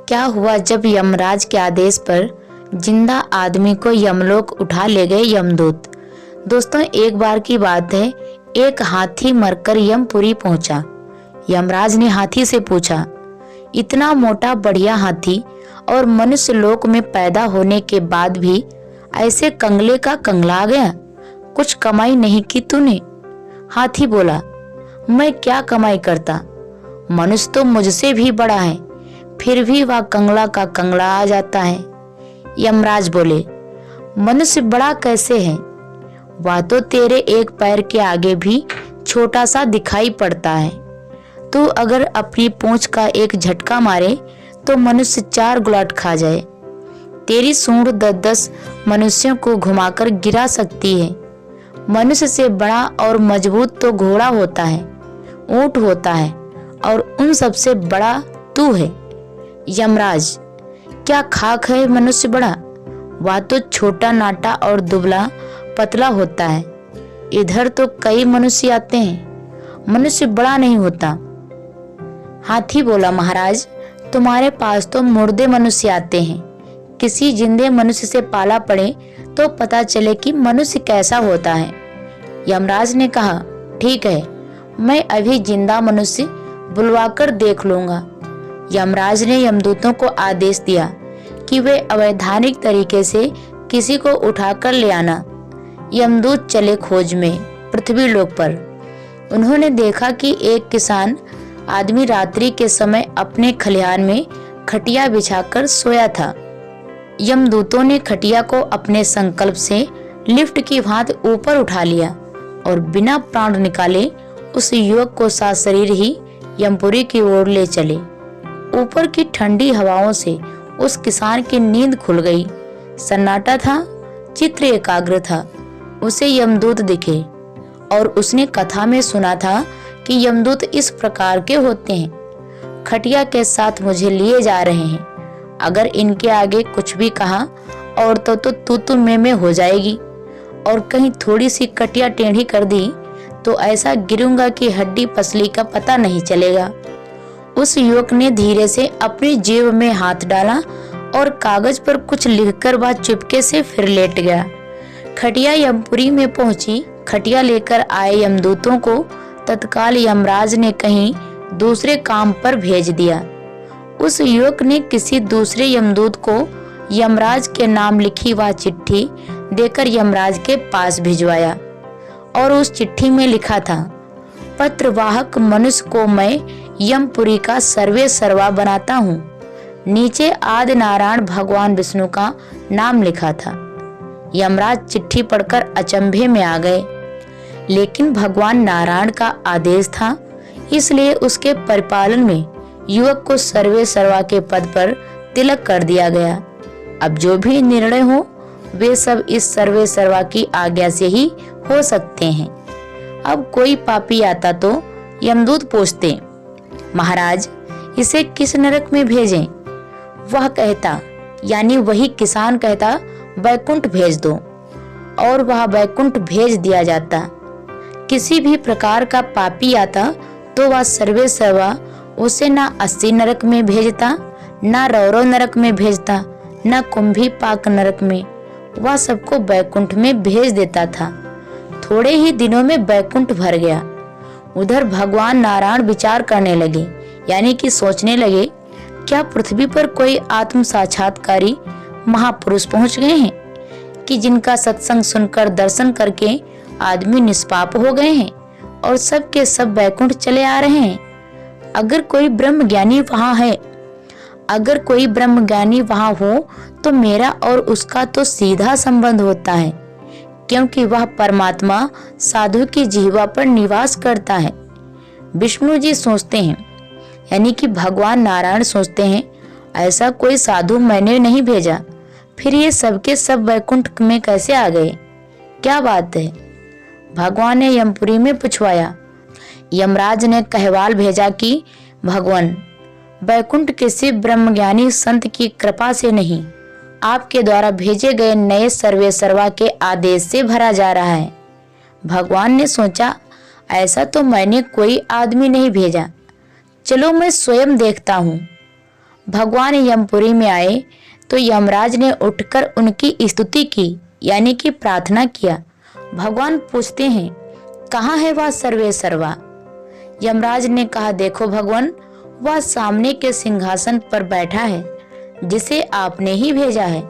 क्या हुआ जब यमराज के आदेश पर जिंदा आदमी को यमलोक उठा ले गए यमदूत। दोस्तों, एक बार की बात है, एक हाथी मरकर यमपुरी पहुंचा। यमराज ने हाथी से पूछा, इतना मोटा बढ़िया हाथी और मनुष्य लोक में पैदा होने के बाद भी ऐसे कंगले का कंगला गया, कुछ कमाई नहीं की तूने? हाथी बोला, मैं क्या कमाई करता, मनुष्य तो मुझसे भी बड़ा है, फिर भी वह कंगला का कंगला आ जाता है। यमराज बोले, मनुष्य बड़ा कैसे है, वह तो तेरे एक पैर के आगे भी छोटा सा दिखाई पड़ता है। तू अगर अपनी पूंछ का एक झटका मारे तो मनुष्य 4 गुलाट खा जाए। तेरी सूंड 10-10 मनुष्यों को घुमाकर गिरा सकती है। मनुष्य से बड़ा और मजबूत तो घोड़ा होता है, ऊंट होता है, और उन सबसे बड़ा तू है। यमराज, क्या खाक है मनुष्य बड़ा? वह तो छोटा नाटा और दुबला पतला होता है। इधर तो कई मनुष्य आते हैं, मनुष्य बड़ा नहीं होता। हाथी बोला, महाराज, तुम्हारे पास तो मुर्दे मनुष्य आते हैं, किसी जिंदे मनुष्य से पाला पड़े तो पता चले कि मनुष्य कैसा होता है। यमराज ने कहा, ठीक है, मैं अभी जिंदा मनुष्य बुलवाकर देख लूंगा। यमराज ने यमदूतों को आदेश दिया कि वे अवैधानिक तरीके से किसी को उठाकर ले आना। यमदूत चले खोज में पृथ्वी लोक पर। उन्होंने देखा कि एक किसान आदमी रात्रि के समय अपने खलिहान में खटिया बिछाकर सोया था। यमदूतों ने खटिया को अपने संकल्प से लिफ्ट की भांति ऊपर उठा लिया और बिना प्राण निकाले उस युवक को सशरीर ही यमपुरी की ओर ले चले। ऊपर की ठंडी हवाओं से उस किसान की नींद खुल गई। सन्नाटा था, चित्र एकाग्र था। उसे यमदूत दिखे और उसने कथा में सुना था कि यमदूत इस प्रकार के होते हैं। खटिया के साथ मुझे लिए जा रहे हैं, अगर इनके आगे कुछ भी कहा और तो तू में हो जाएगी, और कहीं थोड़ी सी कटिया टेढ़ी कर दी तो ऐसा गिरूंगा कि हड्डी पसली का पता नहीं चलेगा। उस युवक ने धीरे से अपनी जेब में हाथ डाला और कागज पर कुछ लिखकर वह चुपके से फिर लेट गया। खटिया यमपुरी में पहुंची। खटिया लेकर आए यमदूतों को तत्काल यमराज ने कहीं दूसरे काम पर भेज दिया। उस युवक ने किसी दूसरे यमदूत को यमराज के नाम लिखी वह चिट्ठी देकर यमराज के पास भिजवाया, और उस चिट्ठी में लिखा था, पत्रवाहक मनुष्य को मैं यमपुरी का सर्वे सर्वा बनाता हूँ। नीचे आदि नारायण भगवान विष्णु का नाम लिखा था। यमराज चिट्ठी पढ़कर अचंभे में आ गए, लेकिन भगवान नारायण का आदेश था, इसलिए उसके परिपालन में युवक को सर्वे सर्वा के पद पर तिलक कर दिया गया। अब जो भी निर्णय हो वे सब इस सर्वे सर्वा की आज्ञा से ही हो सकते हैं। अब कोई पापी आता तो यमदूत पूछते, महाराज, इसे किस नरक में भेजें? वह कहता, यानी वही किसान कहता, बैकुंठ भेज दो, और वह बैकुंठ भेज दिया जाता। किसी भी प्रकार का पापी आता तो वह सर्वे सर्वा उसे ना 80 नरक में भेजता, ना रौरव नरक में भेजता, ना कुंभी पाक नरक में, वह सबको बैकुंठ में भेज देता था। थोड़े ही दिनों में बैकुंठ भर गया। उधर भगवान नारायण विचार करने लगे, यानी कि सोचने लगे, क्या पृथ्वी पर कोई आत्म साक्षात्कारी महापुरुष पहुंच गए हैं कि जिनका सत्संग सुनकर दर्शन करके आदमी निष्पाप हो गए हैं और सब के सब बैकुंठ चले आ रहे हैं? अगर कोई ब्रह्म ज्ञानी वहां है, अगर कोई ब्रह्म ज्ञानी वहां हो तो मेरा और उसका तो सीधा संबंध होता है, क्योंकि वह परमात्मा साधु की जिह्वा पर निवास करता है। विष्णु जी सोचते हैं, यानी कि भगवान नारायण सोचते हैं, ऐसा कोई साधु मैंने नहीं भेजा, फिर ये सबके सब वैकुंठ में कैसे आ गए? क्या बात है? भगवान ने यमपुरी में पूछवाया। यमराज ने कहवाल भेजा कि भगवान, वैकुंठ किसी ब्रह्मज्ञानी संत की कृपा से नहीं, आपके द्वारा भेजे गए नए सर्वे सर्वा के आदेश से भरा जा रहा है। भगवान ने सोचा, ऐसा तो मैंने कोई आदमी नहीं भेजा, चलो मैं स्वयं देखता हूँ। भगवान यमपुरी में आए तो यमराज ने उठकर उनकी स्तुति की, यानी कि प्रार्थना किया। भगवान पूछते हैं, कहाँ है वह सर्वे सर्वा? यमराज ने कहा, देखो भगवान, वह सामने के सिंहासन पर बैठा है जिसे आपने ही भेजा है।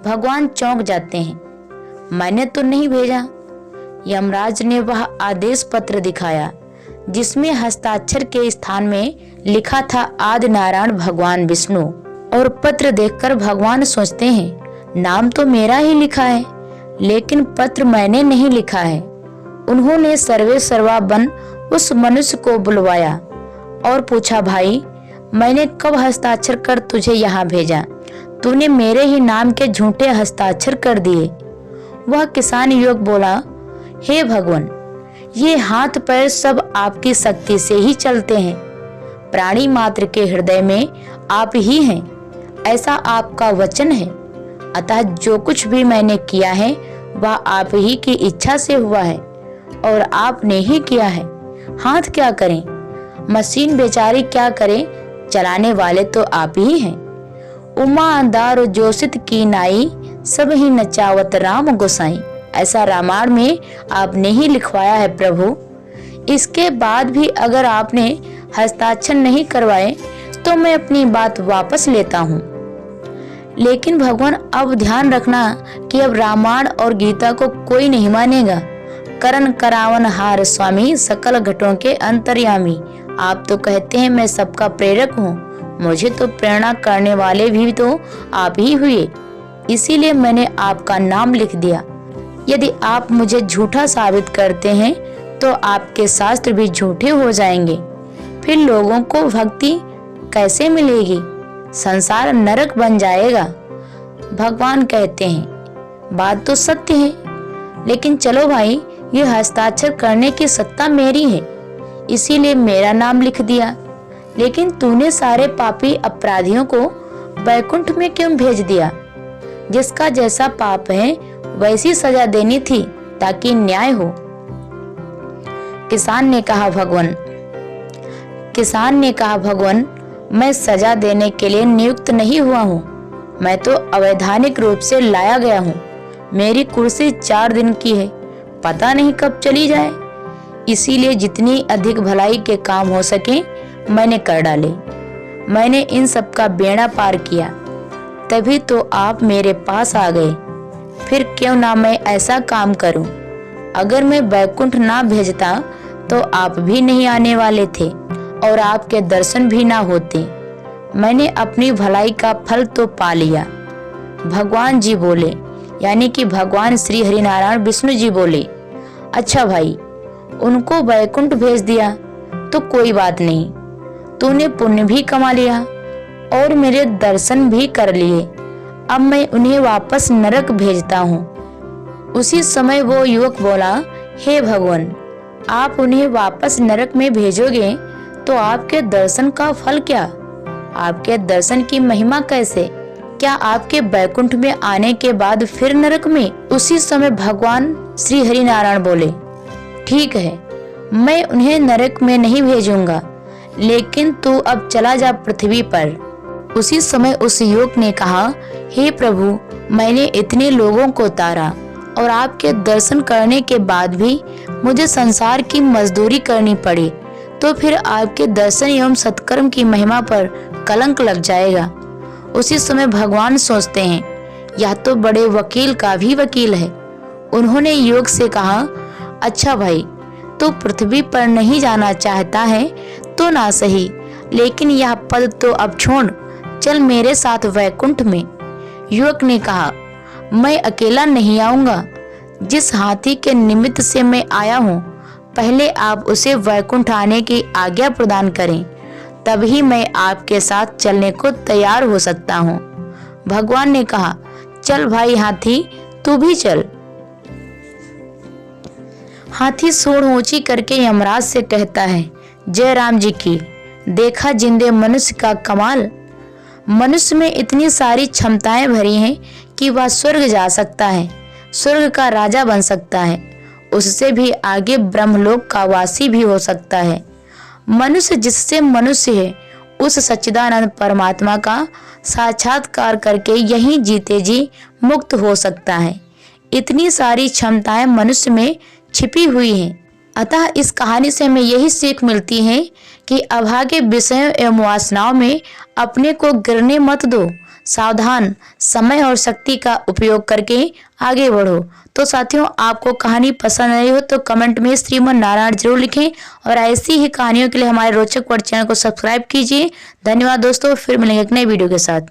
भगवान चौंक जाते हैं, मैंने तो नहीं भेजा। यमराज ने वह आदेश पत्र दिखाया जिसमें हस्ताक्षर के स्थान में लिखा था आदि नारायण भगवान विष्णु। और पत्र देखकर भगवान सोचते हैं, नाम तो मेरा ही लिखा है, लेकिन पत्र मैंने नहीं लिखा है। उन्होंने सर्वे सर्वा बन उस मनुष्य को बुलवाया और पूछा, भाई मैंने कब हस्ताक्षर कर तुझे यहाँ भेजा? तूने मेरे ही नाम के झूठे हस्ताक्षर कर दिए। वह किसान युवक बोला, हे भगवान, ये हाथ पैर सब आपकी शक्ति से ही चलते हैं। प्राणी मात्र के हृदय में आप ही हैं, ऐसा आपका वचन है। अतः जो कुछ भी मैंने किया है वह आप ही की इच्छा से हुआ है और आपने ही किया है। हाथ क्या करें, मशीन बेचारी क्या करे, चलाने वाले तो आप ही हैं। उमा दार जोशित की नाई, सब ही नचावत राम गोसाई। ऐसा रामायण में आपने ही लिखवाया है प्रभु। इसके बाद भी अगर आपने हस्ताक्षर नहीं करवाए तो मैं अपनी बात वापस लेता हूँ। लेकिन भगवान, अब ध्यान रखना कि अब रामायण और गीता को कोई नहीं मानेगा। करण करावन हार स्वामी, सकल घटों के अंतर्यामी। आप तो कहते हैं मैं सबका प्रेरक हूँ, मुझे तो प्रेरणा करने वाले भी तो आप ही हुए, इसीलिए मैंने आपका नाम लिख दिया। यदि आप मुझे झूठा साबित करते हैं तो आपके शास्त्र भी झूठे हो जाएंगे, फिर लोगों को भक्ति कैसे मिलेगी? संसार नरक बन जाएगा। भगवान कहते हैं, बात तो सत्य है, लेकिन चलो भाई, ये हस्ताक्षर करने की सत्ता मेरी है, इसीलिए मेरा नाम लिख दिया। लेकिन तूने सारे पापी अपराधियों को बैकुंठ में क्यों भेज दिया? जिसका जैसा पाप है वैसी सजा देनी थी ताकि न्याय हो। किसान ने कहा, भगवान, मैं सजा देने के लिए नियुक्त नहीं हुआ हूँ, मैं तो अवैधानिक रूप से लाया गया हूँ। मेरी कुर्सी 4 दिन की है, पता नहीं कब चली जाए, इसीलिए जितनी अधिक भलाई के काम हो सके मैंने कर डाले। मैंने इन सब का बेड़ा पार किया, तभी तो आप मेरे पास आ गए। फिर क्यों ना मैं ऐसा काम करूं? अगर मैं बैकुंठ ना भेजता तो आप भी नहीं आने वाले थे और आपके दर्शन भी ना होते। मैंने अपनी भलाई का फल तो पा लिया। भगवान जी बोले, यानी कि भगवान श्री हरिनारायण विष्णु जी बोले, अच्छा भाई, उनको बैकुंठ भेज दिया तो कोई बात नहीं, तूने पुण्य भी कमा लिया और मेरे दर्शन भी कर लिए। अब मैं उन्हें वापस नरक भेजता हूँ। उसी समय वो युवक बोला, हे भगवान, आप उन्हें वापस नरक में भेजोगे तो आपके दर्शन का फल क्या? आपके दर्शन की महिमा कैसे? क्या आपके बैकुंठ में आने के बाद फिर नरक में? उसी समय भगवान श्री हरिनारायण बोले, ठीक है, मैं उन्हें नरक में नहीं भेजूंगा, लेकिन तू अब चला जा पृथ्वी पर। उसी समय उस युवक ने कहा, हे प्रभु, मैंने इतने लोगों को तारा और आपके दर्शन करने के बाद भी मुझे संसार की मजदूरी करनी पड़ी, तो फिर आपके दर्शन एवं सत्कर्म की महिमा पर कलंक लग जाएगा। उसी समय भगवान सोचते हैं, यह तो बड़े वकील का भी वकील है। उन्होंने युवक से कहा, अच्छा भाई, तू पृथ्वी पर नहीं जाना चाहता है तो ना सही, लेकिन यह पद तो अब छोड़, चल मेरे साथ वैकुंठ में। युवक ने कहा, मैं अकेला नहीं आऊंगा, जिस हाथी के निमित्त से मैं आया हूँ, पहले आप उसे वैकुंठ आने की आज्ञा प्रदान करें, तभी मैं आपके साथ चलने को तैयार हो सकता हूँ। भगवान ने कहा, चल भाई हाथी, तू भी चल। हाथी सूंड ऊंची करके यमराज से कहता है, जय राम जी की। देखा जिंदे मनुष्य का कमाल। मनुष्य में इतनी सारी क्षमताएं भरी हैं कि वह स्वर्ग जा सकता है, स्वर्ग का राजा बन सकता है, उससे भी आगे ब्रह्मलोक का वासी भी हो सकता है। मनुष्य जिससे मनुष्य है उस सच्चिदानंद परमात्मा का साक्षात्कार करके यहीं जीते जी मुक्त हो सकता है। इतनी सारी क्षमताएं मनुष्य में छिपी हुई हैं। अतः इस कहानी से हमें यही सीख मिलती है कि अभागे विषयों एवं वासनाओं में अपने को गिरने मत दो। सावधान, समय और शक्ति का उपयोग करके आगे बढ़ो। तो साथियों, आपको कहानी पसंद आई हो तो कमेंट में श्रीमन नारायण जरूर लिखें और ऐसी ही कहानियों के लिए हमारे रोचक वर्ड चैनल को सब्सक्राइब कीजिए। धन्यवाद दोस्तों, फिर मिलेंगे एक नई वीडियो के साथ।